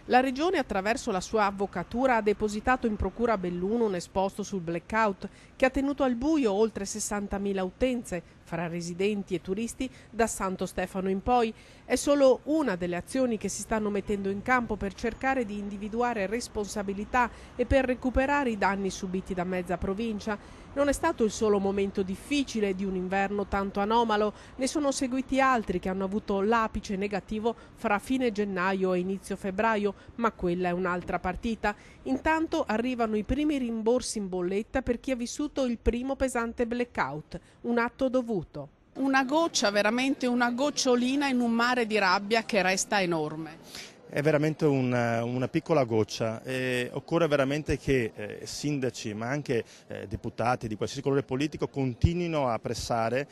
La Regione, attraverso la sua avvocatura, ha depositato in procura a Belluno un esposto sul blackout che ha tenuto al buio oltre 60.000 utenze, fra residenti e turisti, da Santo Stefano in poi. È solo una delle azioni che si stanno mettendo in campo per cercare di individuare responsabilità e per recuperare i danni subiti da mezza provincia. Non è stato il solo momento difficile di un inverno tanto anomalo, ne sono seguiti altri che hanno avuto l'apice negativo fra fine gennaio e inizio febbraio, ma quella è un'altra partita. Intanto arrivano i primi rimborsi in bolletta per chi ha vissuto il primo pesante blackout, un atto dovuto. Una goccia, veramente una gocciolina in un mare di rabbia che resta enorme. È veramente una piccola goccia e occorre veramente che sindaci ma anche deputati di qualsiasi colore politico continuino a pressare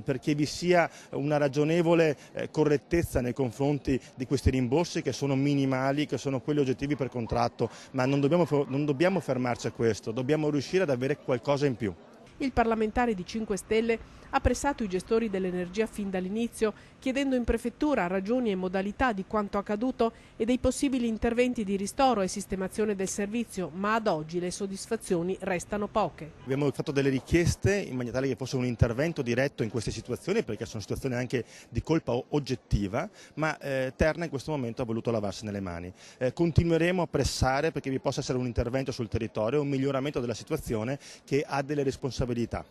perché vi sia una ragionevole correttezza nei confronti di questi rimborsi che sono minimali, che sono quelli oggettivi per contratto, ma non dobbiamo fermarci a questo, dobbiamo riuscire ad avere qualcosa in più. Il parlamentare di 5 Stelle ha pressato i gestori dell'energia fin dall'inizio, chiedendo in prefettura ragioni e modalità di quanto accaduto e dei possibili interventi di ristoro e sistemazione del servizio, ma ad oggi le soddisfazioni restano poche. Abbiamo fatto delle richieste in maniera tale che fosse un intervento diretto in queste situazioni, perché sono situazioni anche di colpa oggettiva, ma Terna in questo momento ha voluto lavarsene le mani. Continueremo a pressare perché vi possa essere un intervento sul territorio, un miglioramento della situazione che ha delle responsabilità.